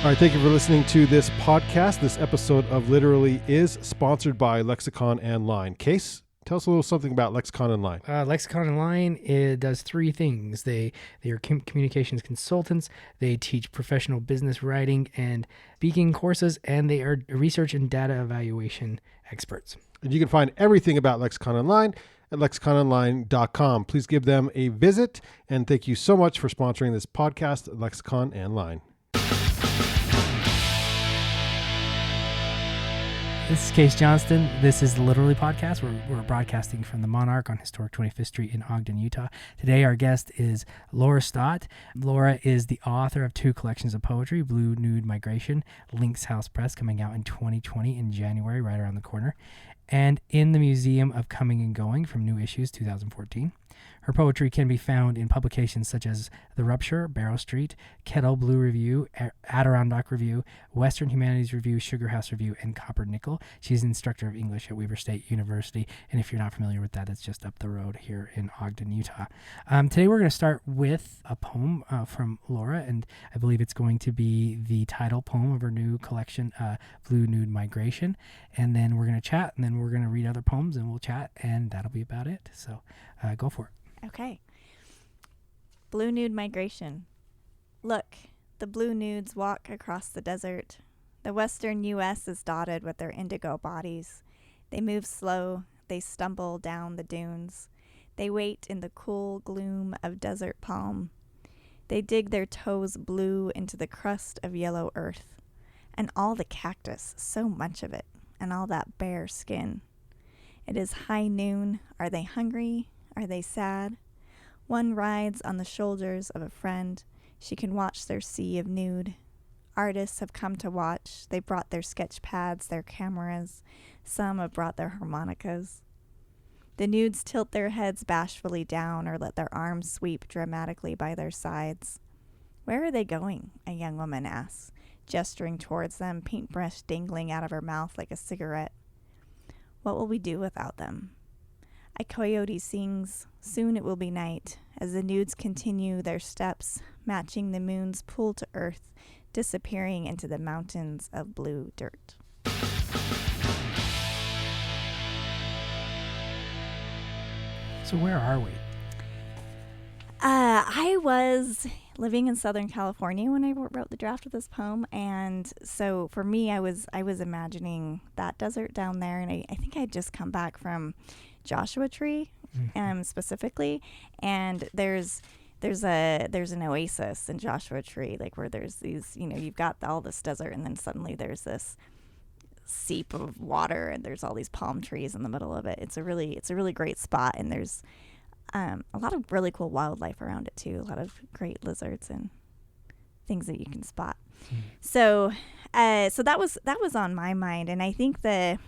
All right, thank you for listening to this podcast. This episode of Literally is sponsored by Lexicon and Line. Case, tell us a little something about Lexicon and Line. Lexicon and Line, it does three things. They are communications consultants. They teach professional business writing and speaking courses, and they are research and data evaluation experts. And you can find everything about Lexicon and Line at lexicononline.com. Please give them a visit, and thank you so much for sponsoring this podcast, Lexicon and Line. This is Case Johnston. This is the Literally Podcast. We're broadcasting from the Monarch on historic 25th Street in Ogden, Utah. Today, our guest is Laura Stott. Laura is the author of two collections of poetry, Blue Nude Migration, Lynx House Press, coming out in 2020 in January, right around the corner, and in the Museum of Coming and Going from New Issues 2014. Her poetry can be found in publications such as The Rupture, Barrow Street, Kettle Blue Review, Adirondack Review, Western Humanities Review, Sugar House Review, and Copper Nickel. She's an instructor of English at Weber State University, and if you're not familiar with that, it's just up the road here in Ogden, Utah. Today we're going to start with a poem from Laura, and I believe it's going to be the title poem of her new collection, Blue Nude Migration, and then we're going to chat, and then we're going to read other poems, and we'll chat, and that'll be about it. So go for it. Okay. Blue Nude Migration. Look, the blue nudes walk across the desert. The western U.S. is dotted with their indigo bodies. They move slow. They stumble down the dunes. They wait in the cool gloom of desert palm. They dig their toes blue into the crust of yellow earth. And all the cactus, so much of it, and all that bare skin. It is high noon. Are they hungry? Are they sad? One rides on the shoulders of a friend. She can watch their sea of nude. Artists have come to watch. They brought their sketch pads, their cameras. Some have brought their harmonicas. The nudes tilt their heads bashfully down or let their arms sweep dramatically by their sides. Where are they going? A young woman asks, gesturing towards them, paintbrush dangling out of her mouth like a cigarette. What will we do without them? A coyote sings, soon it will be night, as the nudes continue their steps, matching the moon's pull to earth, disappearing into the mountains of blue dirt. So where are we? I was living in Southern California when I wrote the draft of this poem, and so for me, I was imagining that desert down there, and I think I'd just come back from Joshua Tree, specifically, and there's an oasis in Joshua Tree, like where there's these, you've got all this desert, and then suddenly there's this seep of water, and there's all these palm trees in the middle of it. It's a really great spot, and there's a lot of really cool wildlife around it too. A lot of great lizards and things that you can spot. So that was on my mind, and I think the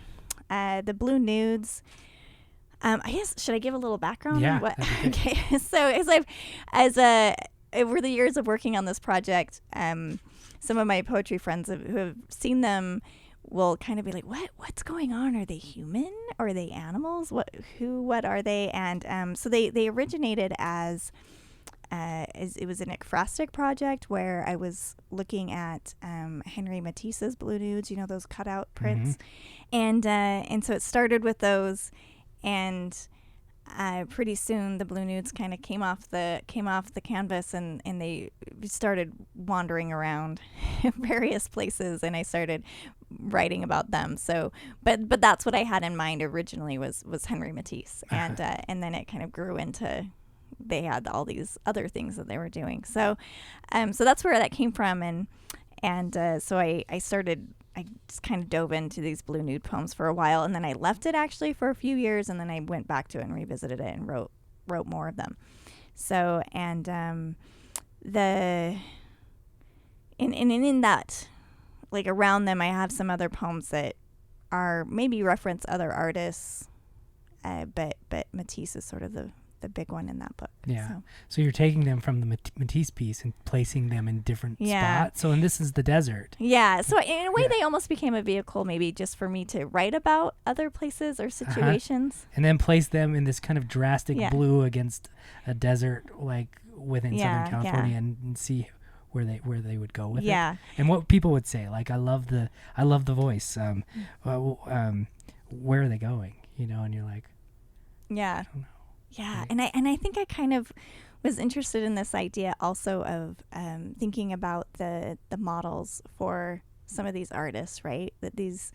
Blue Nudes. I guess, should I give a little background? Yeah. Okay. So over the years of working on this project, some of my poetry friends who have seen them will kind of be like, what's going on? Are they human? Are they animals? What are they? And so they originated as it was an ekphrastic project where I was looking at Henry Matisse's Blue Nudes, those cutout prints. And so it started with those. And pretty soon the Blue Nudes kind of came off the canvas, and they started wandering around various places, and I started writing about them. So, but that's what I had in mind originally was Henry Matisse, and then it kind of grew into they had all these other things that they were doing. So that's where that came from, and so I just kind of dove into these Blue Nude poems for a while, and then I left it actually for a few years, and then I went back to it and revisited it and wrote more of them. So, and in that, like around them, I have some other poems that are maybe reference other artists, but Matisse is sort of the big one in that book. Yeah. So you're taking them from the Matisse piece and placing them in different spots. So, and this is the desert. Yeah. So in a way, they almost became a vehicle maybe just for me to write about other places or situations. And then place them in this kind of drastic blue against a desert like within Southern California and see where they would go with Yeah. it, and what people would say. Like, I love the voice. Where are they going? And you're like, Yeah. I don't know. Yeah, Right. and I think I kind of was interested in this idea also of thinking about the models for some of these artists, right? That these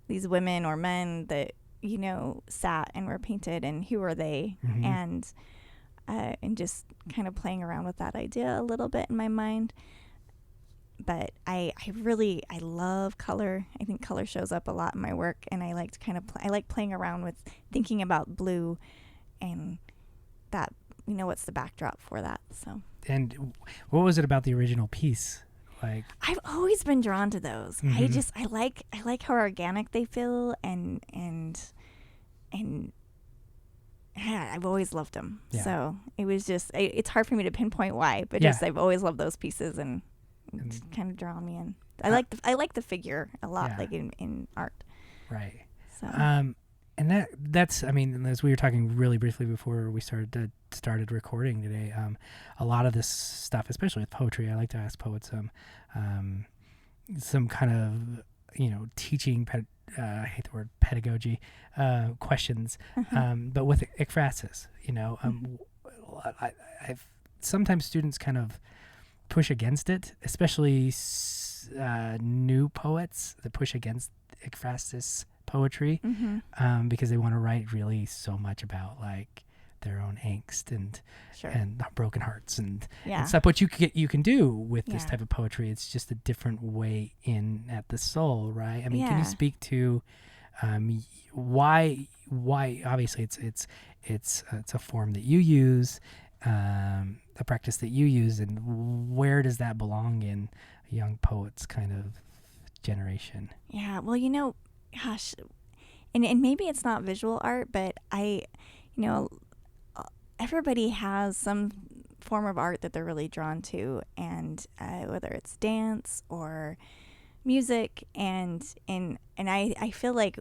women or men that sat and were painted, and who are they? Mm-hmm. And just kind of playing around with that idea a little bit in my mind. But I love color. I think color shows up a lot in my work, and I like to kind of I like playing around with thinking about blue. And that, what's the backdrop for that? So. And what was it about the original piece? Like, I've always been drawn to those. Mm-hmm. I like how organic they feel, and yeah, I've always loved them. Yeah. So it was just it's hard for me to pinpoint why, but Yeah. just I've always loved those pieces, and it's kind of drawn me in. I like the figure a lot, Yeah. like in art. right. So. And that's, I mean, as we were talking really briefly before we started recording today, a lot of this stuff, especially with poetry, I like to ask poets some kind of, teaching, I hate the word pedagogy, questions, but with ekphrasis, I've sometimes students kind of push against it, especially new poets that push against ekphrasis poetry, because they want to write really so much about like their own angst and Sure. and broken hearts and Yeah. stuff. What you can do with this Yeah. type of poetry, it's just a different way in at the soul, right? I mean, can Yeah. you speak to why obviously it's a form that you use, a practice that you use, and where does that belong in a young poet's kind of generation? Yeah, well, gosh, and maybe it's not visual art, but everybody has some form of art that they're really drawn to, and whether it's dance or music, and I feel like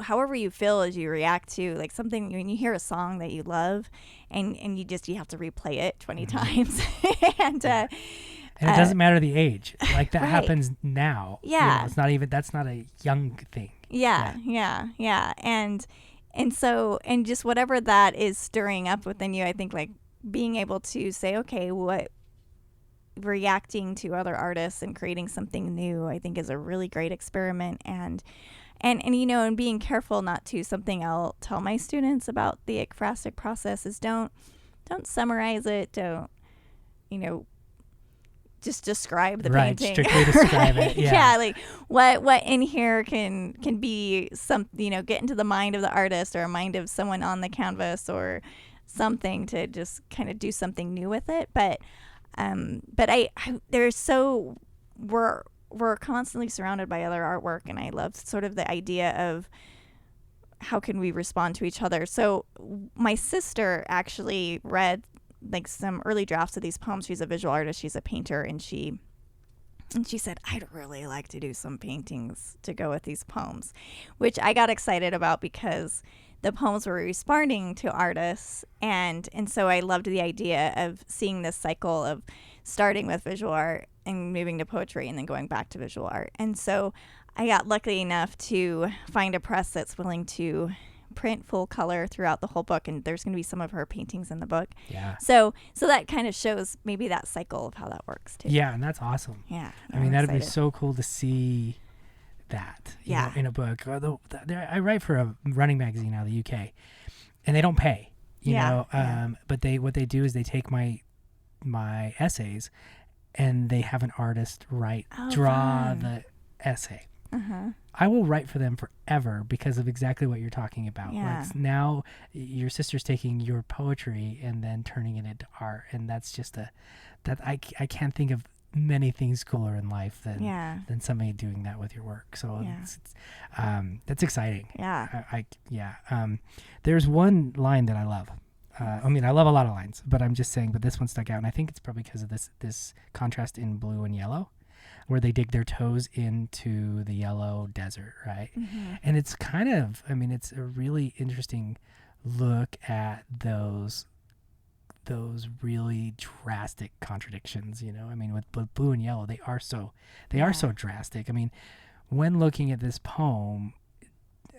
however you feel as you react to like something when you hear a song that you love, and you have to replay it 20 times, and And it doesn't matter the age. Like that Right. happens now. Yeah. It's not even, that's not a young thing. Yeah. And so, and just whatever that is stirring up within you, I think like being able to say, okay, reacting to other artists and creating something new, I think is a really great experiment. And being careful not to, something I'll tell my students about the ekphrastic process is don't summarize it. Don't, just describe the Right, painting. strictly describe it. Yeah. Yeah, like what in here can be some, get into the mind of the artist or a mind of someone on the canvas or something to just kind of do something new with it. But we're constantly surrounded by other artwork, and I love sort of the idea of how can we respond to each other. So my sister actually read like some early drafts of these poems. She's a visual artist, she's a painter, and she said, I'd really like to do some paintings to go with these poems, which I got excited about because the poems were responding to artists, and so I loved the idea of seeing this cycle of starting with visual art and moving to poetry and then going back to visual art. And so I got lucky enough to find a press that's willing to print full color throughout the whole book, and there's going to be some of her paintings in the book. Yeah. So that kind of shows maybe that cycle of how that works too. Yeah, and that's awesome. Yeah. I mean, that'd be excited. so cool to see that Yeah. in a book. Although I write for a running magazine out of the UK, and they don't pay, Yeah. but what they do is they take my essays, and they have an artist draw fun. the essay. Uh-huh. I will write for them forever because of exactly what you're talking about. Yeah. Like now your sister's taking your poetry and then turning it into art, and that's just I can't think of many things cooler in life than somebody doing that with your work. So that's exciting. Yeah. There's one line that I love. I mean, I love a lot of lines, but I'm just saying, but this one stuck out, and I think it's probably because of this contrast in blue and yellow, where they dig their toes into the yellow desert, right? Mm-hmm. And it's kind of, I mean, it's a really interesting look at those really drastic contradictions, you know. I mean, with blue and yellow, they are so drastic. I mean, when looking at this poem,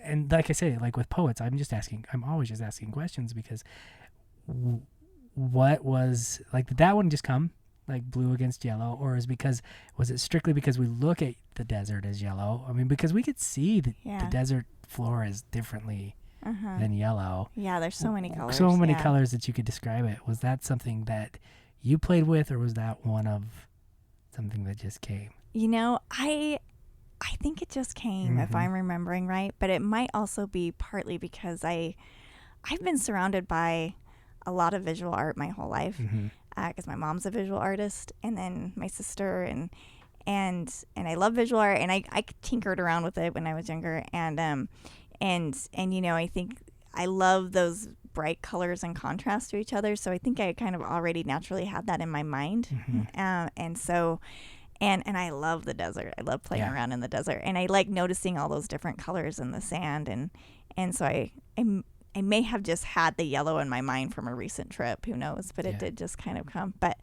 and like I say, like with poets, I'm always just asking questions, because what was, like, did that one just come like blue against yellow, or was it strictly because we look at the desert as yellow? I mean, because we could see the desert floor is differently than yellow. Yeah, there's so many colors. So many colors that you could describe it. Was that something that you played with, or was that one of something that just came? You know, I think it just came, if I'm remembering right, but it might also be partly because I've been surrounded by a lot of visual art my whole life, because my mom's a visual artist, and then my sister, and I love visual art, and I tinkered around with it when I was younger, and you know, I think I love those bright colors and contrast to each other, so I think I kind of already naturally had that in my mind, and so. And I love the desert. I love playing around in the desert, and I like noticing all those different colors in the sand, and so I may have just had the yellow in my mind from a recent trip. Who knows? But it did just kind of come. But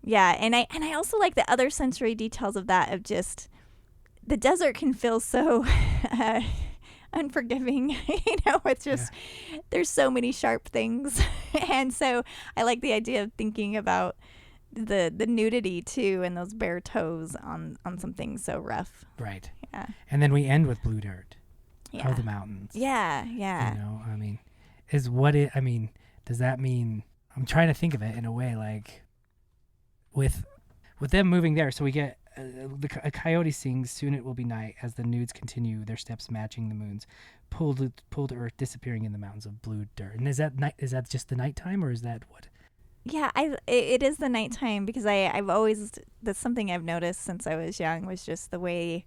yeah, and I also like the other sensory details of that. Of just the desert can feel so unforgiving. You know, it's just there's so many sharp things, and so I like the idea of thinking about the nudity too, and those bare toes on something so rough. Right. Yeah. And then we end with blue dirt of the mountains. Yeah. You know, I mean, does that mean, I'm trying to think of it in a way, like with them moving there, so we get a coyote sings, "Soon it will be night," as the nudes continue, their steps matching the moon's, pull to earth, disappearing in the mountains of blue dirt. And is that just the nighttime, or is that what? Yeah, it is the nighttime, because I've always, that's something I've noticed since I was young, was just the way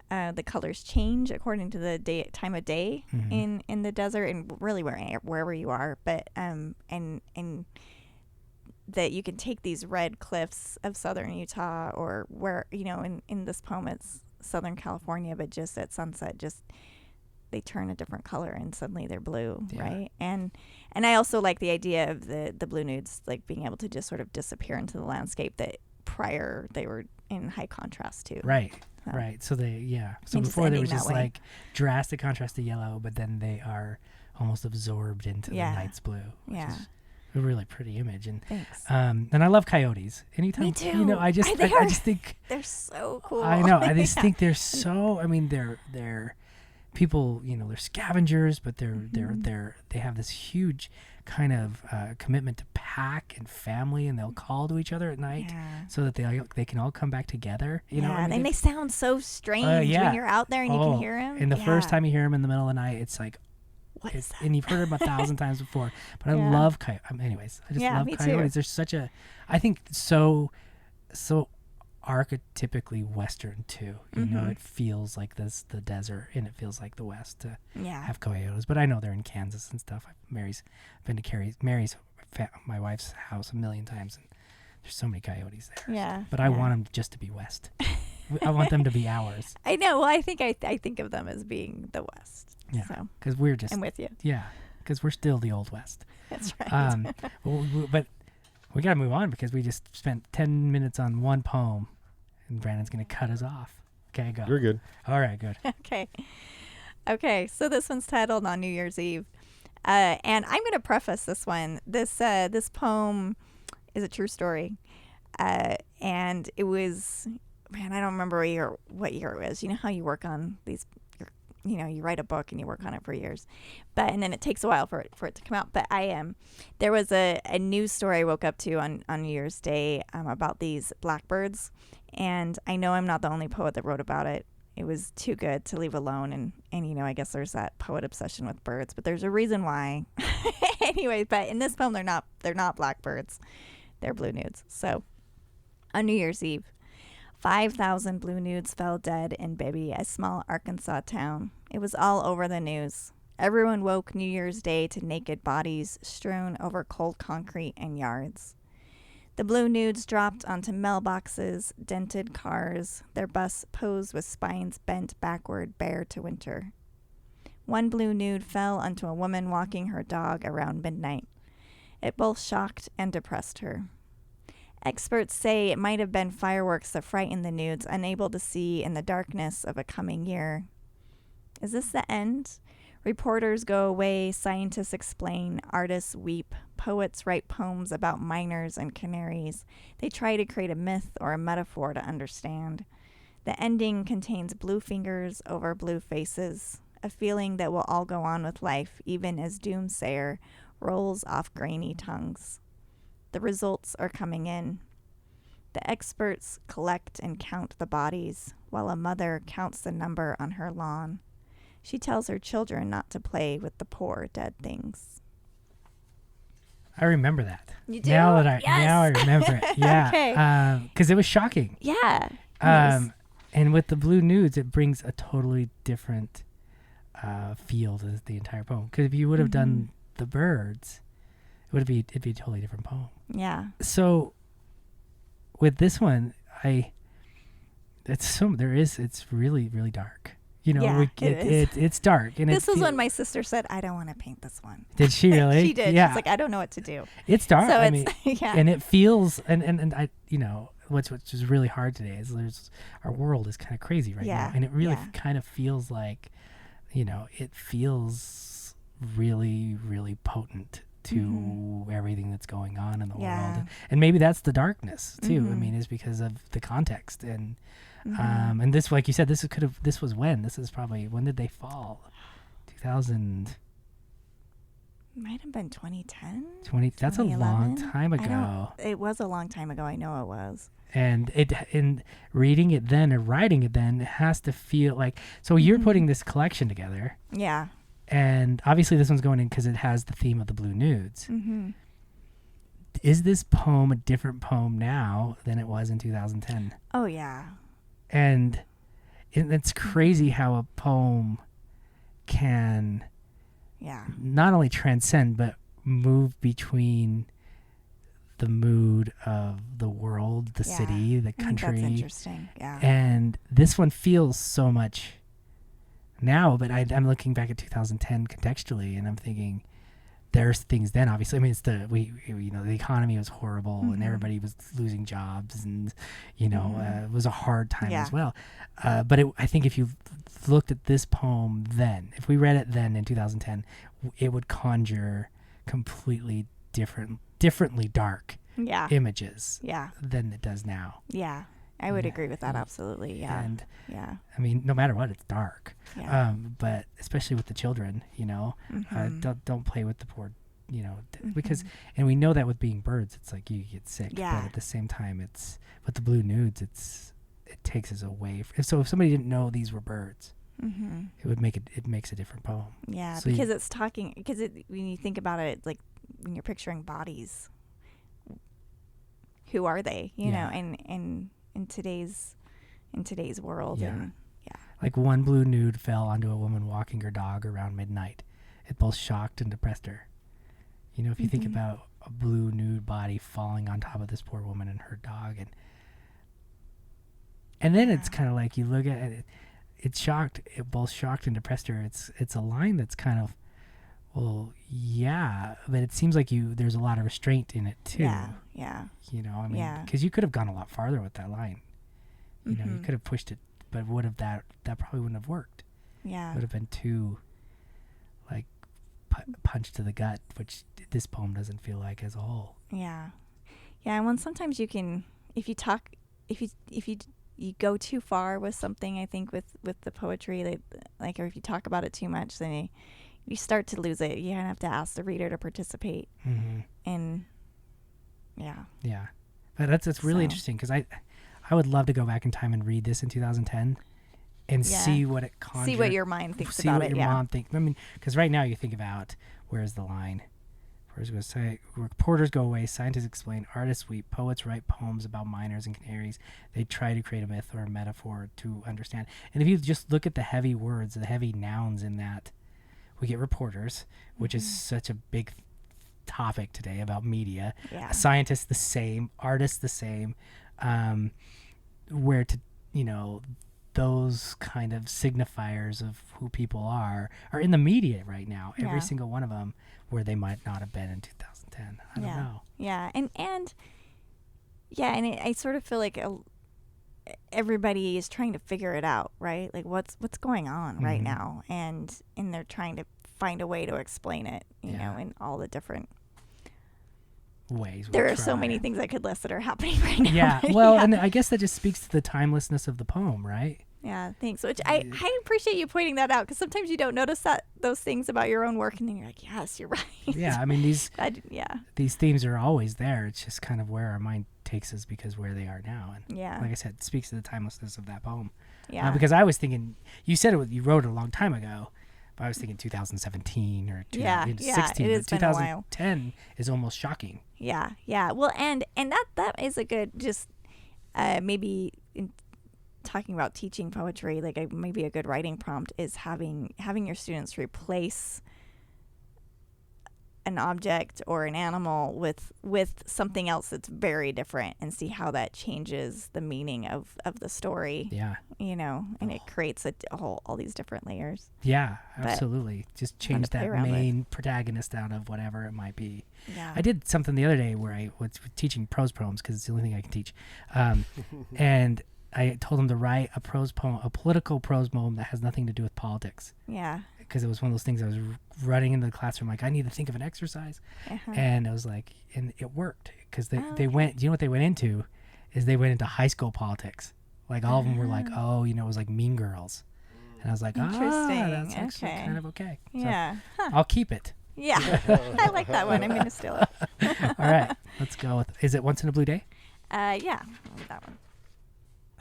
the colors change according to the time of day in the desert, and really wherever you are. But and that you can take these red cliffs of southern Utah, or where, you know, in this poem it's Southern California, but just at sunset, just they turn a different color and suddenly they're blue, right? And I also like the idea of the blue nudes, like being able to just sort of disappear into the landscape that prior they were in high contrast to. Right. So so before they were just like drastic contrast to yellow, but then they are almost absorbed into the night's blue. Which is a really pretty image. And thanks. And I love coyotes. Anytime, me too. You know, I just think they're so cool. I know. I just think they're so. I mean, they're people, you know, they're scavengers, but they have this huge kind of commitment to pack and family, and they'll call to each other at night so that they can all come back together. You know, and they sound so strange when you're out there and you can hear them. And the first time you hear them in the middle of the night, it's like, what is that? And you've heard them 1,000 times before. But I love coyotes. Anyways, I just love coyotes. There's such a, I think so archetypically Western too. You know, it feels like the desert, and it feels like the West to have coyotes. But I know they're in Kansas and stuff. Mary's been to Mary's my wife's house a million times, and there's so many coyotes there. Yeah. But I want them just to be West. I want them to be ours. I know. Well, I think I think of them as being the West. Yeah. So because we're just. I'm with you. Yeah, because we're still the Old West. That's right. But we got to move on, because we just spent 10 minutes on one poem, and Brandon's going to cut us off. Okay, go. You're good. All right, good. Okay. So this one's titled "On New Year's Eve," and I'm going to preface this one. This poem is a true story, and it was, man, I don't remember what year it was. You know how you work on these. You know, you write a book and you work on it for years, and then it takes a while for it to come out. But there was a news story I woke up to on New Year's Day about these blackbirds, and I know I'm not the only poet that wrote about it. It was too good to leave alone, and you know, I guess there's that poet obsession with birds, but there's a reason why. Anyway, but in this poem, they're not blackbirds, they're blue nudes. So on New Year's Eve, 5,000 blue nudes fell dead in Bibby, a small Arkansas town. It was all over the news. Everyone woke New Year's Day to naked bodies strewn over cold concrete and yards. The blue nudes dropped onto mailboxes, dented cars, their bus posed with spines bent backward, bare to winter. One blue nude fell onto a woman walking her dog around midnight. It both shocked and depressed her. Experts say it might have been fireworks that frightened the nudes, unable to see in the darkness of a coming year. Is this the end? Reporters go away, scientists explain, artists weep, poets write poems about miners and canaries. They try to create a myth or a metaphor to understand. The ending contains blue fingers over blue faces, a feeling that will all go on with life, even as doomsayer rolls off grainy tongues. The results are coming in. The experts collect and count the bodies, while a mother counts the number on her lawn. She tells her children not to play with the poor dead things. I remember that. You do? Now Yes. I remember it. Yeah. Okay. Because it was shocking. Yeah. And with the Blue Nudes, it brings a totally different feel to the entire poem. Because if you would have done the birds, it'd be a totally different poem. Yeah. So with this one, it's really, really dark. You know, Yeah, it's dark. And this was when my sister said, I don't want to paint this one. Did she really? She did. Yeah. She's like, I don't know what to do. It's dark. So I mean, yeah. and it feels, and I, you know, which is really hard today is our world is kind of crazy right now. And it really kind of feels like, you know, it feels really, really potent to everything that's going on in the world. And maybe that's the darkness too. I mean, is because of the context and this, like you said, this was when? This is probably, when did they fall? 2000. Might have been 2010. That's a long time ago. It was a long time ago. I know it was. And in reading it then or writing it then, it has to feel like, so you're putting this collection together. Yeah. And obviously this one's going in because it has the theme of the Blue Nudes. Is this poem a different poem now than it was in 2010? Oh, yeah. And it's crazy how a poem can not only transcend, but move between the mood of the world, the city, the country. I think that's interesting. Yeah. And this one feels so much now, but I'm looking back at 2010 contextually, and I'm thinking there's things then. Obviously, I mean, it's the economy was horrible, and everybody was losing jobs, and it was a hard time as well. But I think if you looked at this poem then, if we read it then in 2010, it would conjure completely differently dark images than it does now. Yeah. I would agree with that. Absolutely. Yeah. And yeah. I mean, no matter what, it's dark. Yeah. But especially with the children, don't play with the poor, because, and we know that with being birds, it's like you get sick. Yeah. But at the same time, it's with the Blue Nudes, it takes us away. So if somebody didn't know these were birds, it makes a different poem. Yeah. So because it's talking, when you think about it, like when you're picturing bodies, who are they, you know, and in today's world. And like one blue nude fell onto a woman walking her dog around midnight. It both shocked and depressed her. You know, if you think about a blue nude body falling on top of this poor woman and her dog, and then it's kind of like you look at it, it both shocked and depressed her. It's a line that's kind of, well, yeah, but it seems like there's a lot of restraint in it too. Yeah. You know, I mean, because you could have gone a lot farther with that line. You know, you could have pushed it, but that probably wouldn't have worked. Yeah. It would have been too, like, punch to the gut, which this poem doesn't feel like as a whole. Yeah. Yeah, and when sometimes you can, if you go too far with something, I think with the poetry, or if you talk about it too much, then you start to lose it. You have to ask the reader to participate. And yeah, but that's really interesting, because I would love to go back in time and read this in 2010 and see what it conjured. See what your mind thinks see about what it. Your mom thinks. I mean, because right now you think about, where's the line? Where's it going to say? Reporters go away, scientists explain, artists weep, poets write poems about miners and canaries. They try to create a myth or a metaphor to understand. And if you just look at the heavy words, the heavy nouns in that, we get reporters, which is such a big topic today about media. Yeah. Scientists the same, artists the same. Where those kind of signifiers of who people are in the media right now. Every single one of them, where they might not have been in 2010. then. I don't know. Yeah. And I sort of feel like everybody is trying to figure it out, right? Like what's going on right now, and they're trying to find a way to explain it, you know, in all the different ways. There are so many things I could list that are happening right now. Yeah. Right? Well, and I guess that just speaks to the timelessness of the poem, right? Yeah, thanks. Which I appreciate you pointing that out, because sometimes you don't notice those things about your own work, and then you're like, yes, you're right. Yeah, I mean these themes are always there. It's just kind of where our mind takes us because where they are now. And like I said, it speaks to the timelessness of that poem. Yeah. Because I was thinking, you said you wrote it a long time ago, but I was thinking 2017 or 2016. It has 2010 been a while. is almost shocking. Yeah. Well, and that is a good maybe. Talking about teaching poetry, like maybe a good writing prompt is having your students replace an object or an animal with something else that's very different, and see how that changes the meaning of the story. Yeah, you know, and it creates all these different layers. Yeah, absolutely. Just change that main protagonist out of whatever it might be. Yeah, I did something the other day where I was teaching prose poems because it's the only thing I can teach, and I told him to write a prose poem, a political prose poem that has nothing to do with politics. Yeah. Because it was one of those things I was running into the classroom like, I need to think of an exercise. And I was like, and it worked. Because they went, you know what they went into? Is they went into high school politics. Like all of them were like, oh, you know, it was like Mean Girls. And I was like, that's actually kind of okay. Yeah. So I'll keep it. Yeah. I like that one. I'm going to steal it. All right. Let's go with, is it Once in a Blue Day? Yeah. I'll do that one.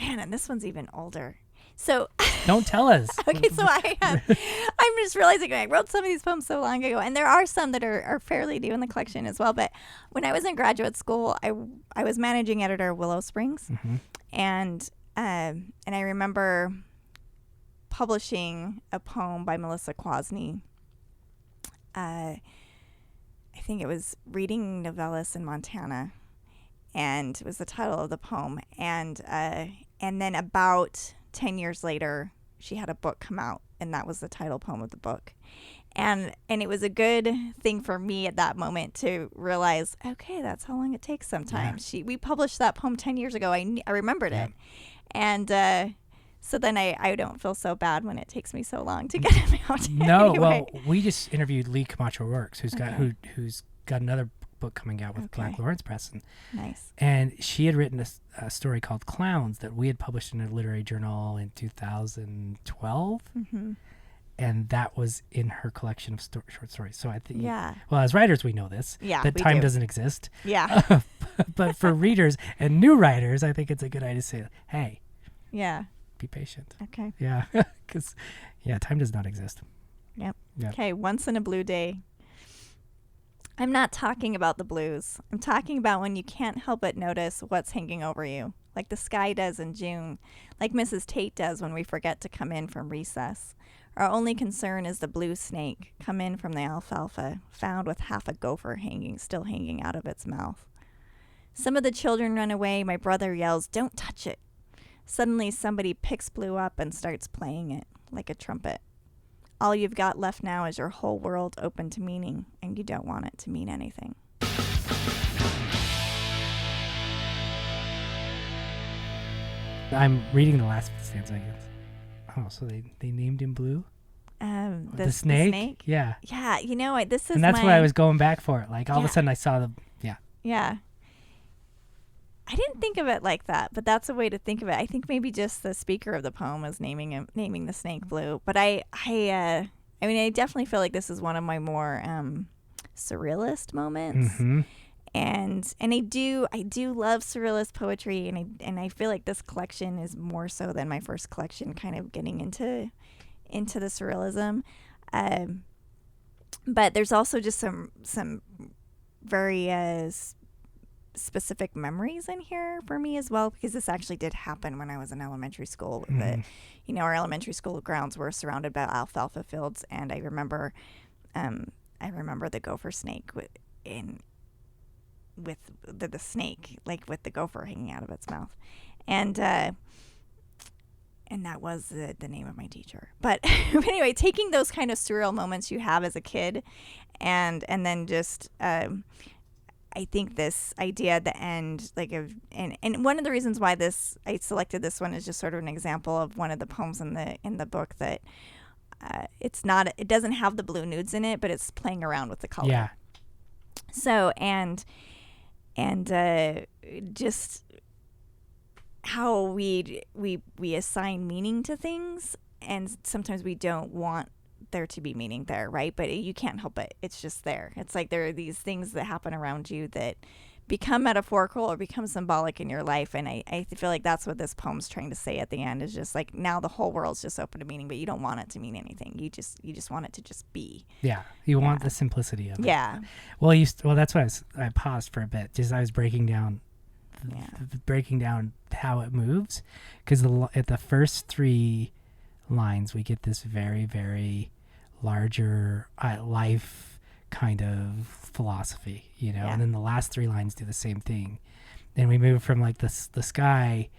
Man, and this one's even older. So don't tell us. Okay, so I'm just realizing I wrote some of these poems so long ago, and there are some that are fairly new in the collection as well. But when I was in graduate school, I was managing editor of Willow Springs, and I remember publishing a poem by Melissa Kwasny. I think it was Reading Novellas in Montana, and it was the title of the poem. And then about 10 years later, she had a book come out, and that was the title poem of the book. And it was a good thing for me at that moment to realize, okay, that's how long it takes sometimes. Yeah. We published that poem 10 years ago. I remembered it. And so then I don't feel so bad when it takes me so long to get it out. No, anyway. Well, we just interviewed Lee Camacho Works, who's got another book coming out with Black Lawrence Press. Nice. And she had written a story called Clowns that we had published in a literary journal in 2012. And that was in her collection of short stories. So I think, well, as writers, we know this, that time doesn't exist. Yeah. But for readers and new writers, I think it's a good idea to say, hey, be patient. Okay. Yeah. Because, time does not exist. Yep. Okay. Once in a Blue Day. I'm not talking about the blues. I'm talking about when you can't help but notice what's hanging over you, like the sky does in June, like Mrs. Tate does when we forget to come in from recess. Our only concern is the blue snake, come in from the alfalfa, found with half a gopher still hanging out of its mouth. Some of the children run away. My brother yells, "Don't touch it." Suddenly somebody picks Blue up and starts playing it like a trumpet. All you've got left now is your whole world open to meaning, and you don't want it to mean anything. I'm reading the last stanza again. Oh, so they named him Blue? The snake? The snake? Yeah. Yeah, you know what, this is and that's why I was going back for it. Like, all of a sudden I saw Yeah. I didn't think of it like that, but that's a way to think of it. I think maybe just the speaker of the poem was naming the snake Blue. But I definitely feel like this is one of my more surrealist moments. And I do love surrealist poetry, and I feel like this collection is more so than my first collection, kind of getting into the surrealism. But there's also just some very specific memories in here for me as well, because this actually did happen when I was in elementary school. Our elementary school grounds were surrounded by alfalfa fields, and I remember the gopher snake with the snake, like with the gopher hanging out of its mouth, and that was the name of my teacher. But anyway, taking those kind of surreal moments you have as a kid, and then just I think this idea at the end, like and one of the reasons why I selected this one is just sort of an example of one of the poems in the book that it doesn't have the blue nudes in it, but it's playing around with the color. Yeah. So and just how we assign meaning to things, and sometimes we don't want there to be meaning there, right? But you can't help it. It's just there. It's like there are these things that happen around you that become metaphorical or become symbolic in your life. And I feel like that's what this poem's trying to say at the end, is just like, now the whole world's just open to meaning, but you don't want it to mean anything. You just want it to just be. Yeah. You want the simplicity of it. Yeah. Well, that's why I paused for a bit. Just I was breaking down how it moves, because at the first 3 lines we get this very, very larger life kind of philosophy, and then the last 3 lines do the same thing. Then we move from like the sky,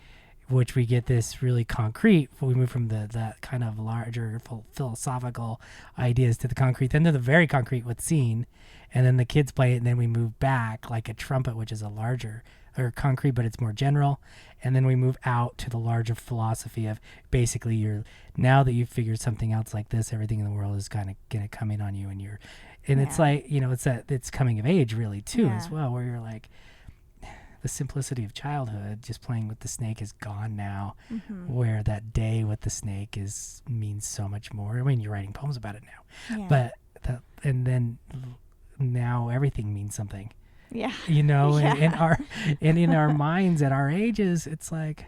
which we get this really concrete. We move from that kind of larger philosophical ideas to the concrete, then to the very concrete with scene, and then the kids play it, and then we move back like a trumpet, which is a larger or concrete, but it's more general. And then we move out to the larger philosophy of basically now that you've figured something else like this, everything in the world is kind of going to come in on you, and it's like, it's coming of age really too, as well, where you're like, the simplicity of childhood, just playing with the snake, is gone now, where that day with the snake means so much more. I mean, you're writing poems about it now, but and then now everything means something. Yeah. And in our minds at our ages, it's like,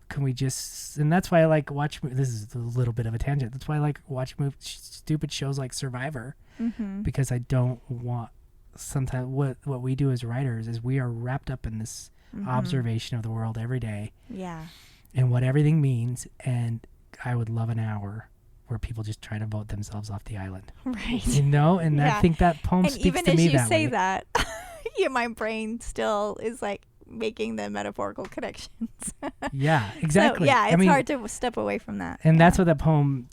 can we just, and that's why I like this is a little bit of a tangent. That's why I like watching stupid shows like Survivor, because I don't want, sometimes what we do as writers is we are wrapped up in this observation of the world every day. Yeah. And what everything means. And I would love an hour where people just try to vote themselves off the island. Right. And I think that poem and speaks to me that way. even as you say that, my brain still is like making the metaphorical connections. Yeah, exactly. So, it's hard to step away from that. And that's what that poem,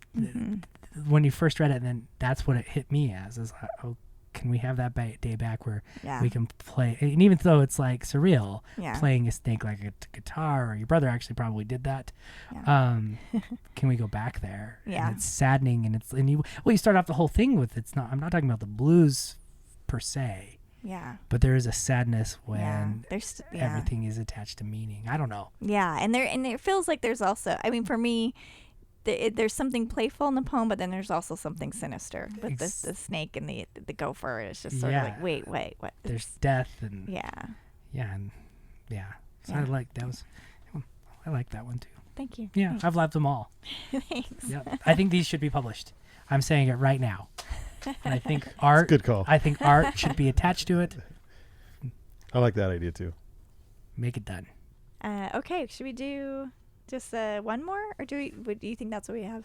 when you first read it, and then that's what it hit me as, is like, oh, can we have that day back where we can play, and even though it's like surreal, playing a snake like a guitar, or your brother actually probably did that, can we go back there? And it's saddening, and you start off the whole thing with, I'm not talking about the blues per se, but there is a sadness when everything is attached to meaning. I don't know. And it feels like there's also, I mean, for me, there's something playful in the poem, but then there's also something sinister with the snake and the gopher. It's just sort of like, wait, what? There's death and So I like that one too. Thank you. Yeah, Thanks. I've loved them all. Thanks. Yeah, I think these should be published. I'm saying it right now. And I think art. Good call. I think art should be attached to it. I like that idea too. Make it done. Okay, should we do just one more, or do you think that's what we have?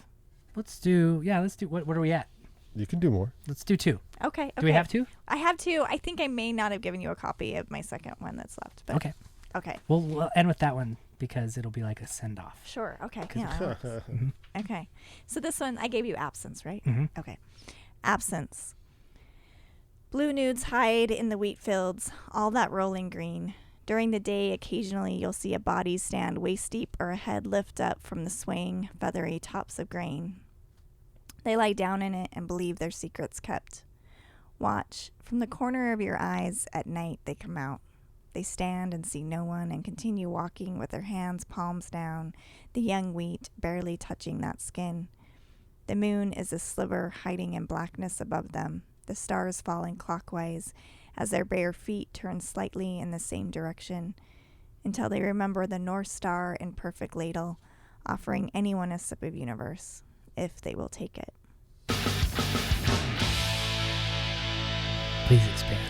Let's do. What are we at? You can do more. Let's do 2. Okay. Do we have 2? I have 2. I think I may not have given you a copy of my second one that's left. But Okay. We'll end with that one because it'll be like a send off. Sure. Okay. Yeah. Okay. So this one, I gave you absence, right? Okay. Absence. Blue nudes hide in the wheat fields, all that rolling green. During the day, occasionally you'll see a body stand waist deep or a head lift up from the swaying, feathery tops of grain. They lie down in it and believe their secrets kept. Watch. From the corner of your eyes at night they come out. They stand and see no one and continue walking with their hands palms down, the young wheat barely touching that skin. The moon is a sliver hiding in blackness above them, the stars falling clockwise as their bare feet turn slightly in the same direction, until they remember the North Star in perfect ladle, offering anyone a sip of universe, if they will take it. Please expand.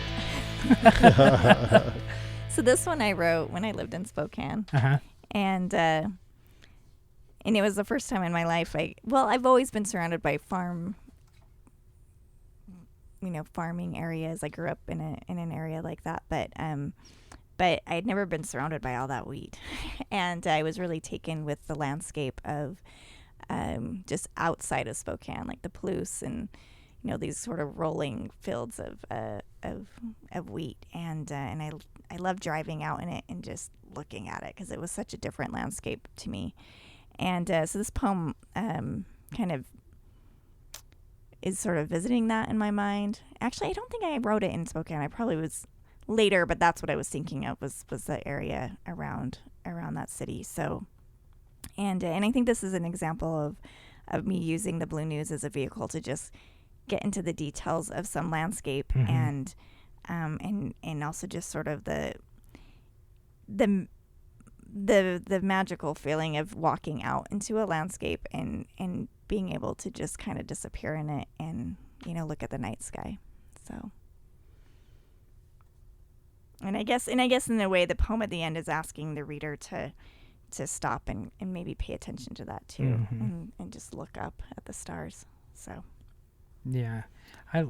So this one I wrote when I lived in Spokane. And it was the first time in my life I've always been surrounded by farming areas. I grew up in an area like that, but I had never been surrounded by all that wheat. And I was really taken with the landscape of just outside of Spokane, like the Palouse and these sort of rolling fields of wheat, and I love driving out in it and just looking at it because it was such a different landscape to me. And so this poem kind of is sort of visiting that in my mind. Actually, I don't think I wrote it in Spokane. I probably was later, but that's what I was thinking of was the area around that city. So, and I think this is an example of me using the Blue Nudes as a vehicle to just get into the details of some landscape, and also just sort of the magical feeling of walking out into a landscape and being able to just kind of disappear in it and look at the night sky. So, and I guess in a way the poem at the end is asking the reader to stop and maybe pay attention to that too, and just look up at the stars. So I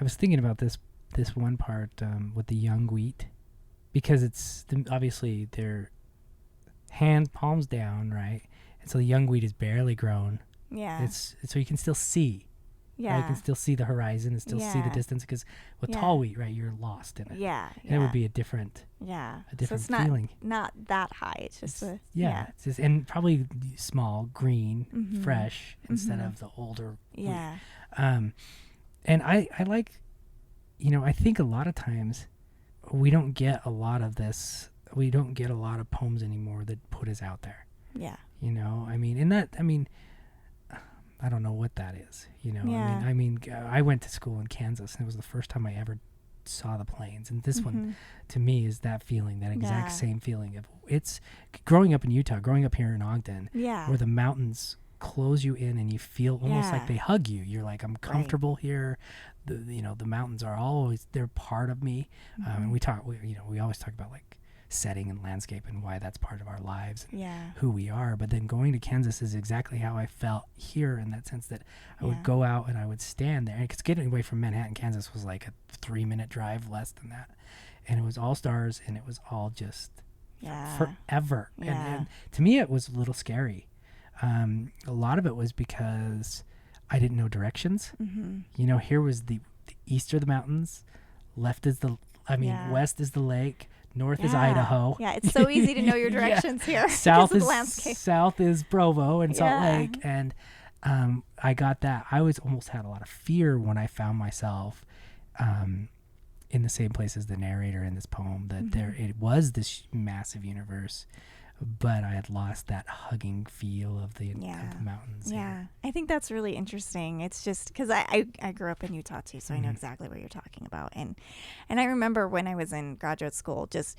was thinking about this one part with the young wheat, because it's obviously they're palms down, right? And so the young wheat is barely grown. Yeah. It's so you can still see. Yeah. Right? You can still see the horizon and still see the distance, because with tall wheat, right, you're lost in it. Yeah. And it would be a different feeling. Not that high. It's just it's just, and probably small, green, fresh instead of the older wheat. And I like, I think a lot of times we don't get a lot of this. We don't get a lot of poems anymore that put us out there. Yeah. I don't know what that is. I went to school in Kansas, and it was the first time I ever saw the plains. And this one, to me, is that feeling, that exact same feeling of it's growing up in Utah, growing up here in Ogden, where the mountains close you in and you feel almost like they hug you. You're like, I'm comfortable here. The mountains are always, they're part of me. And we always talk about like setting and landscape and why that's part of our lives and who we are. But then going to Kansas is exactly how I felt here, in that sense that I would go out and I would stand there, because getting away from Manhattan, Kansas was like a 3-minute drive, less than that, and it was all stars, and it was all just forever. And to me it was a little scary. A lot of it was because I didn't know directions. Here was the east are the mountains, west is the lake, north is Idaho. Yeah, it's so easy to know your directions here. South is Provo and Salt Lake. And I got that. I almost had a lot of fear when I found myself in the same place as the narrator in this poem, that it was this massive universe, but I had lost that hugging feel of the mountains. Yeah, I think that's really interesting. It's just because I grew up in Utah too, so I know exactly what you're talking about. And I remember when I was in graduate school, just,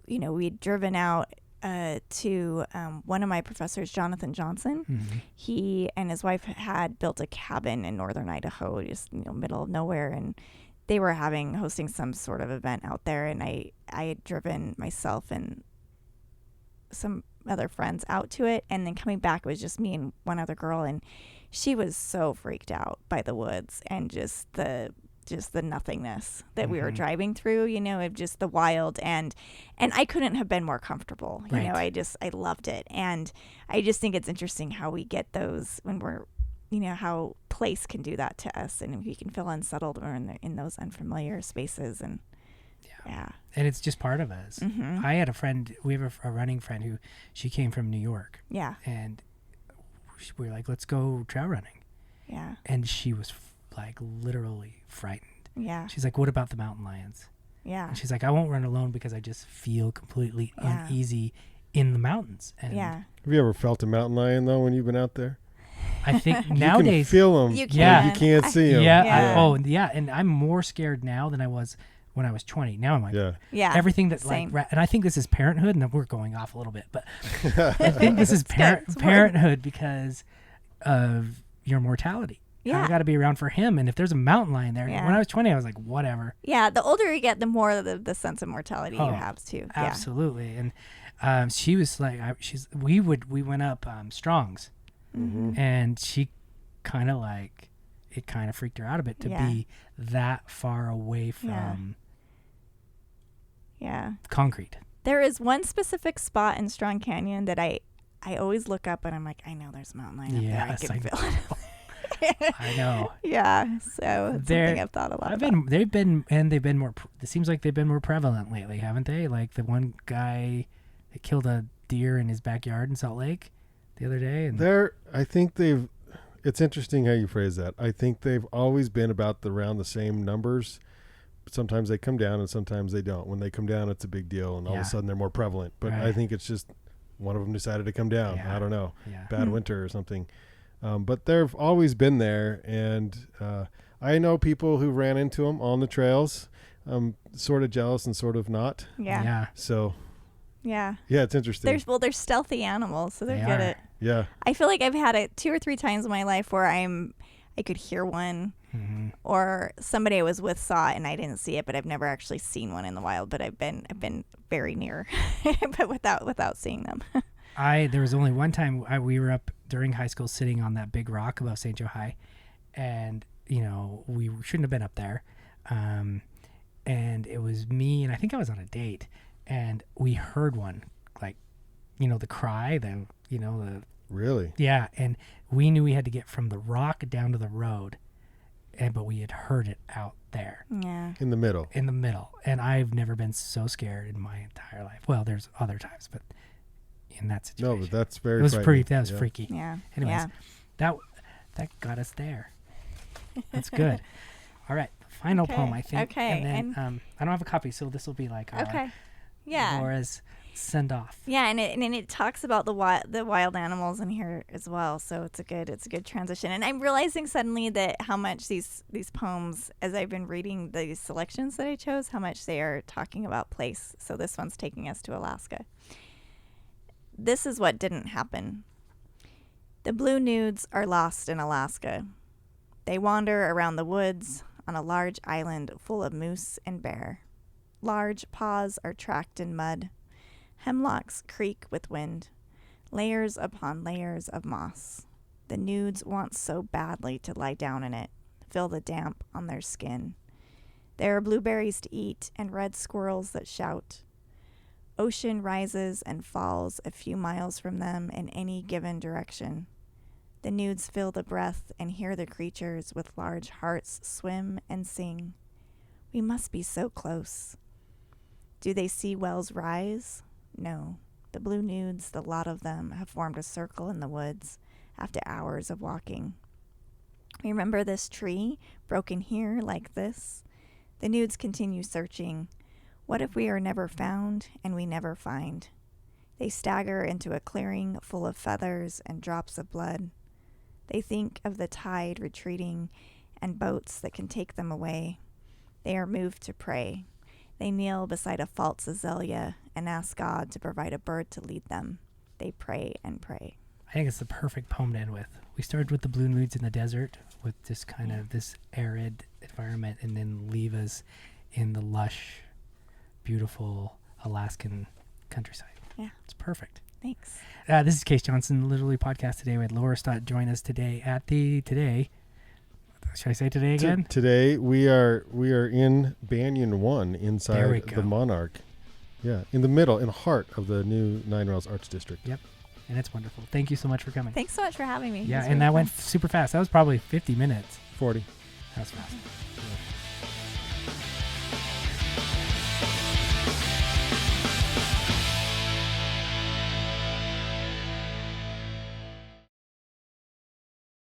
we'd driven out to one of my professors, Jonathan Johnson. He and his wife had built a cabin in northern Idaho, just middle of nowhere, and they were hosting some sort of event out there. And I had driven myself and some other friends out to it, and then coming back, it was just me and one other girl, and she was so freaked out by the woods and just the nothingness that we were driving through, of just the wild, and I couldn't have been more comfortable. I loved it. And I just think it's interesting how we get those when we're, how place can do that to us, and we can feel unsettled when we're in those unfamiliar spaces. And and it's just part of us. I had a friend, we have a running friend she came from New York. Yeah. And we were like, let's go trail running. Yeah. And she was like literally frightened. Yeah. She's like, what about the mountain lions? Yeah. And she's like, I won't run alone because I just feel completely uneasy in the mountains. And have you ever felt a mountain lion though when you've been out there? I think nowadays you can feel them. You can. Yeah. You can't see them. Yeah. And I'm more scared now than I was when I was 20. Now I'm like, everything that's like, and I think this is parenthood, and we're going off a little bit, but I think this is parenthood because of your mortality. Yeah. I got to be around for him. And if there's a mountain lion there, when I was 20, I was like, whatever. Yeah. The older you get, the more the sense of mortality you have too. Absolutely. And she was like, we went up Strong's, and she kind of like, it kind of freaked her out a bit to be that far away from concrete. There is one specific spot in Strong Canyon that I always look up and I'm like, I know there's a mountain lion up there. I can feel it. I know. Yeah, so it's something I've thought a lot about. They've been more. It seems like they've been more prevalent lately, haven't they? Like the one guy that killed a deer in his backyard in Salt Lake the other day. And I think they've. It's interesting how you phrase that. I think they've always been around the same numbers. Sometimes they come down and sometimes they don't. When they come down, it's a big deal, and all of a sudden they're more prevalent. But I think it's just one of them decided to come down. I don't know, bad winter or something. But they've always been there, and I know people who ran into them on the trails. Sort of jealous and sort of not. Yeah. So. Yeah, it's interesting. They're stealthy animals, so they're good at. Yeah. I feel like I've had it 2 or 3 times in my life where I could hear one, or somebody I was with saw it and I didn't see it, but I've never actually seen one in the wild. But I've been very near, but without seeing them. There was only one time we were up during high school, sitting on that big rock above St. Joe High, and we shouldn't have been up there, and it was me, and I think I was on a date. And we heard one, like, the cry, the Really? Yeah, and we knew we had to get from the rock down to the road, but we had heard it out there. Yeah. In the middle. And I've never been so scared in my entire life. Well, there's other times, but in that situation. No, but that's very. That was freaky. Yeah. Anyways, that got us there. That's good. All right, final poem, I think. Okay. And then I don't have a copy, so this will be like Laura's send off. Yeah, and it talks about the wild animals in here as well, so it's a good transition. And I'm realizing suddenly that how much these poems, as I've been reading these selections that I chose, how much they are talking about place. So this one's taking us to Alaska. This is what didn't happen. The Blue Nudes are lost in Alaska. They wander around the woods on a large island full of moose and bear. Large paws are tracked in mud. Hemlocks creak with wind. Layers upon layers of moss. The nudes want so badly to lie down in it, feel the damp on their skin. There are blueberries to eat and red squirrels that shout. Ocean rises and falls a few miles from them in any given direction. The nudes feel the breath and hear the creatures with large hearts swim and sing. We must be so close. Do they see whales rise? No. The Blue Nudes, the lot of them, have formed a circle in the woods after hours of walking. Remember this tree, broken here like this? The nudes continue searching. What if we are never found and we never find? They stagger into a clearing full of feathers and drops of blood. They think of the tide retreating and boats that can take them away. They are moved to pray. They kneel beside a false azalea and ask God to provide a bird to lead them. They pray and pray. I think it's the perfect poem to end with. We started with the Blue Nudes in the desert with just kind of this arid environment, and then leave us in the lush, beautiful Alaskan countryside. Yeah. It's perfect. Thanks. This is Case Johnson, Literally Podcast Today. We had Laura Stott join us today at should I say today again? Today we are in Banyan 1 inside the Monarch. Yeah, in the middle, in the heart of the new Nine Rails Arts District. Yep, and it's wonderful. Thank you so much for coming. Thanks so much for having me. Yeah, and that went super fast. That was probably 50 minutes. 40. That was fast. Yeah.